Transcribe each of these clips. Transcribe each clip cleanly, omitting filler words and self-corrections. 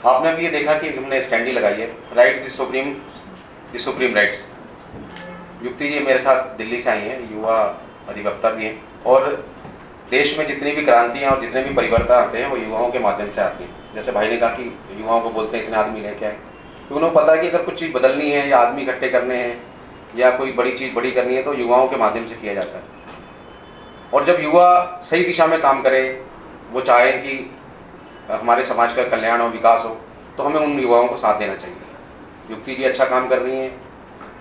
आपने भी ये देखा कि हमने स्टैंडी लगाई है, राइट द सुप्रीम राइट्स। युक्ति जी मेरे साथ दिल्ली से आई हैं, युवा अधिवक्ता भी हैं, और देश में जितनी भी क्रांतियाँ और जितने भी परिवर्तन आते हैं वो युवाओं के माध्यम से आती हैं। जैसे भाई ने कहा कि युवाओं को बोलते हैं इतने आदमी लेके आए, तो उन्हें पता है कि अगर कुछ चीज़ बदलनी है या आदमी इकट्ठे करने हैं या कोई बड़ी चीज़ बड़ी करनी है तो युवाओं के माध्यम से किया जाता है। और जब युवा सही दिशा में काम करे, वो चाहे कि हमारे समाज का कल्याण और विकास हो, तो हमें उन युवाओं को साथ देना चाहिए। युक्ति जी अच्छा काम कर रही हैं,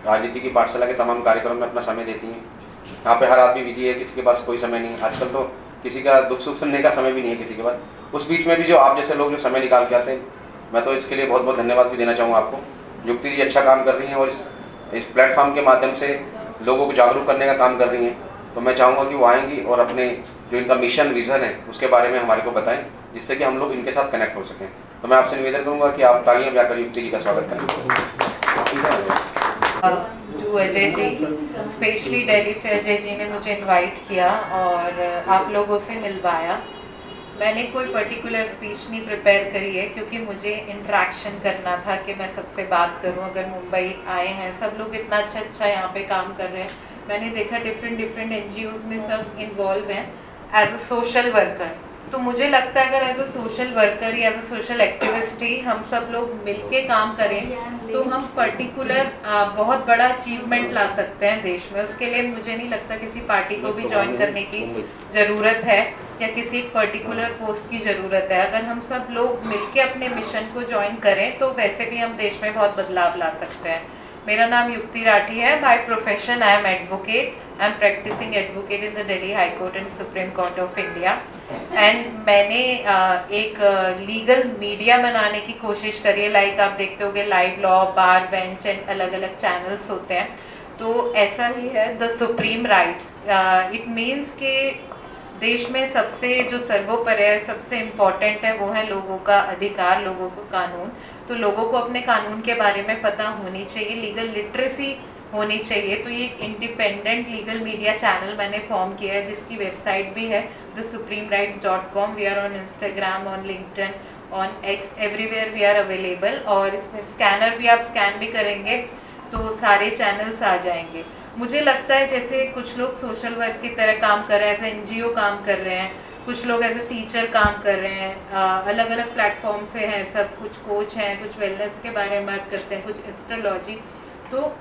राजनीति की पाठशाला के तमाम कार्यक्रम में अपना समय देती हैं। यहाँ पे हर आदमी बिजी है, किसी के पास कोई समय नहीं है। आजकल तो किसी का दुख सुख सुनने का समय भी नहीं है किसी के पास। उस बीच में भी जो आप जैसे लोग जो समय निकाल के आते हैं, मैं तो इसके लिए बहुत बहुत धन्यवाद भी देना चाहूँगा आपको। युक्ति जी अच्छा काम कर रही हैं और इस प्लेटफॉर्म के माध्यम से लोगों को जागरूक करने का काम कर रही हैं। तो मैं चाहूँगा कि वो आएंगी और अपने जो इनका मिशन विज़न है उसके बारे में हमारे को बताएं, जिससे कि हम लोग इनके साथ कनेक्ट हो सकें। तो मैं आपसे निवेदन करूँगा कि आप तालियां बजाकर युक्ति जी का स्वागत करें। अजय जी, स्पेशली दिल्ली से अजय जी ने मुझे इनवाइट किया और आप लोगों से मिलवाया। मैंने कोई पर्टिकुलर स्पीच नहीं प्रिपेयर करी है क्योंकि मुझे इंटरेक्शन करना था कि मैं सबसे बात करूं। अगर मुंबई आए हैं, सब लोग इतना अच्छा यहाँ पे काम कर रहे हैं। मैंने देखा डिफरेंट NGOs में सब इन्वॉल्व हैं एज अ सोशल वर्कर। तो मुझे लगता है अगर एज अ सोशल वर्कर या एज अ सोशल एक्टिविस्ट ही हम सब लोग मिलके काम करें तो हम पर्टिकुलर बहुत बड़ा अचीवमेंट ला सकते हैं देश में। उसके लिए मुझे नहीं लगता किसी पार्टी को भी ज्वाइन करने की ज़रूरत है या किसी पर्टिकुलर पोस्ट की ज़रूरत है। अगर हम सब लोग मिलके अपने मिशन को ज्वाइन करें तो वैसे भी हम देश में बहुत बदलाव ला सकते हैं। मेरा नाम युक्ति राठी है। By profession I am advocate. I am practising advocate in the Delhi high court and supreme court of India. And मैंने एक लीगल मीडिया बनाने की कोशिश करी है। लाइक आप देखते होंगे live law, bar bench and अलग अलग चैनल्स होते हैं। तो ऐसा ही है the supreme rights. It means कि देश में सबसे जो सर्वोपरि है, सबसे इम्पॉर्टेंट है, वो है लोगों का अधिकार, लोगों को कानून। तो लोगों को अपने कानून के बारे में पता होनी चाहिए, लीगल लिटरेसी होनी चाहिए। तो ये एक इंडिपेंडेंट लीगल मीडिया चैनल मैंने फॉर्म किया है जिसकी वेबसाइट भी है thesupremerights.com। We are on Instagram, on LinkedIn, on X, everywhere we are available. और इसमें स्कैनर भी, आप स्कैन भी करेंगे तो सारे चैनल्स आ जाएंगे। मुझे लगता है जैसे कुछ लोग सोशल वर्क की तरह काम कर रहे हैं, एज NGO काम कर रहे हैं, कुछ लोग एज अ टीचर काम कर रहे हैं, अलग अलग प्लेटफॉर्म से हैं सब। कुछ कोच हैं, कुछ वेलनेस के बारे में बात करते हैं, कुछ एस्ट्रोलॉजी। तो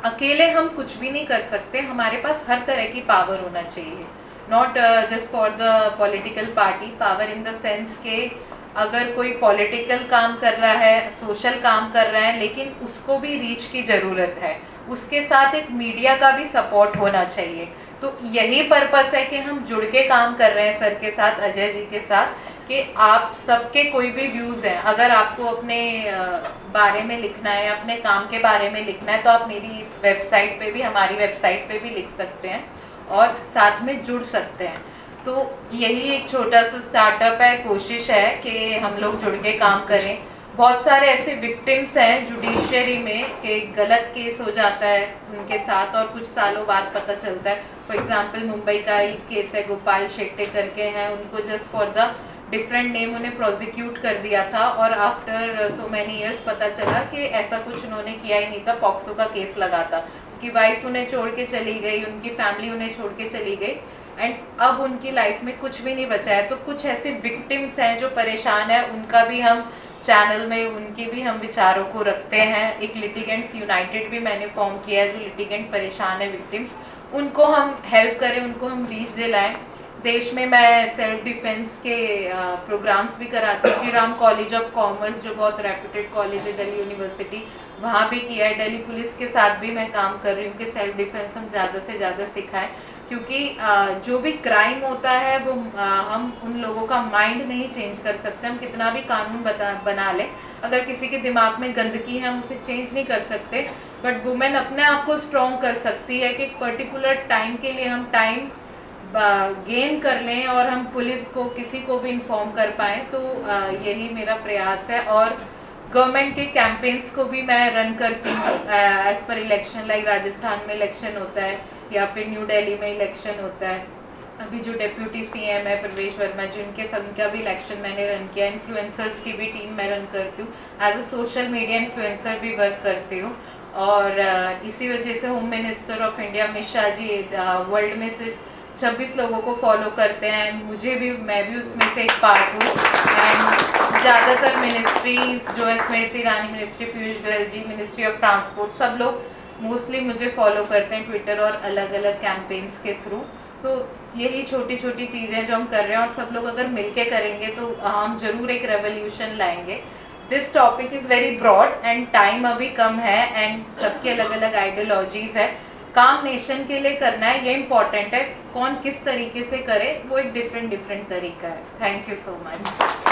अकेले हम कुछ भी नहीं कर सकते। हमारे पास हर तरह की पावर होना चाहिए, not just for the political party. Power in the sense के अगर कोई पॉलिटिकल काम कर रहा है, सोशल काम कर रहा है, लेकिन उसको भी रीच की ज़रूरत है, उसके साथ एक मीडिया का भी सपोर्ट होना चाहिए। तो यही पर्पस है कि हम जुड़ के काम कर रहे हैं सर के साथ, अजय जी के साथ, कि आप सबके कोई भी व्यूज़ हैं, अगर आपको अपने बारे में लिखना है, अपने काम के बारे में लिखना है, तो आप मेरी इस वेबसाइट पे भी, हमारी वेबसाइट पे भी लिख सकते हैं और साथ में जुड़ सकते हैं। तो यही एक छोटा सा स्टार्टअप है, कोशिश है कि हम लोग जुड़ के काम करें। बहुत सारे ऐसे विक्टिम्स हैं जुडिशरी में कि गलत केस हो जाता है उनके साथ और कुछ सालों बाद पता चलता है। फॉर एग्जांपल मुंबई का एक केस है, गोपाल शेट्टे करके हैं, उनको just for the different name उन्हें प्रोसिक्यूट कर दिया था और आफ्टर सो मैनी ईयर्स पता चला कि ऐसा कुछ उन्होंने किया ही नहीं था, पॉक्सो का केस लगा था। उनकी वाइफ उन्हें छोड़ के चली गई, उनकी फैमिली उन्हें छोड़ के चली गई एंड अब उनकी लाइफ में कुछ भी नहीं बचा है। तो कुछ ऐसे विक्टिम्स हैं जो परेशान है, उनका भी हम चैनल में, उनके भी हम विचारों को रखते हैं। एक लिटिगेंट्स यूनाइटेड भी मैंने फॉर्म किया है, जो लिटिगेंट परेशान है, विक्टिम्स, उनको हम हेल्प करें, उनको हम रीच दिलाएं। देश में मैं सेल्फ डिफेंस के प्रोग्राम्स भी कराती हूँ। Shri Ram college of commerce जो बहुत रेप्यूटेड कॉलेज है, दिल्ली यूनिवर्सिटी, वहाँ भी किया है। दिल्ली पुलिस के साथ भी मैं काम कर रही हूँ कि सेल्फ डिफेंस हम ज़्यादा से ज़्यादा सिखाएं, क्योंकि जो भी क्राइम होता है वो हम उन लोगों का माइंड नहीं चेंज कर सकते। हम कितना भी कानून बना लें, अगर किसी के दिमाग में गंदगी है हम उसे चेंज नहीं कर सकते, बट वुमेन अपने आप को स्ट्रॉन्ग कर सकती है कि एक पर्टिकुलर टाइम के लिए हम टाइम गेन कर लें और हम पुलिस को, किसी को भी इन्फॉर्म कर पाएँ। तो यही मेरा प्रयास है। और गवर्नमेंट के कैंपेन्स को भी मैं रन करती हूँ as per election. Like Rajasthan में इलेक्शन होता है या फिर न्यू दिल्ली में इलेक्शन होता है, अभी जो डेप्यूटी सीएम है प्रवेश वर्मा जी, उनका भी इलेक्शन मैंने रन किया। इन्फ्लुएंसर्स की भी टीम मैं रन करती हूँ, as a social media influencer भी वर्क करती हूँ। और इसी वजह से home minister of India Amit Shah ji world में सिर्फ 26 लोगों को फॉलो करते हैं, मैं भी उसमें से एक पार्ट हूँ। एंड ज़्यादातर मिनिस्ट्रीज जो है, Smriti Irani ministry, Piyush Goyal ji ministry of transport, सब लोग मोस्टली मुझे फॉलो करते हैं ट्विटर और अलग अलग कैंपेन्स के थ्रू। सो यही छोटी छोटी चीज़ें जो हम कर रहे हैं, और सब लोग अगर मिलके करेंगे तो हम जरूर एक रेवोल्यूशन लाएंगे। This topic is very broad and time अभी कम है, एंड सबकी अलग अलग आइडियोलॉजीज है। काम नेशन के लिए करना है, ये इम्पॉर्टेंट है। कौन किस तरीके से करे वो एक डिफरेंट तरीका है। Thank you so much.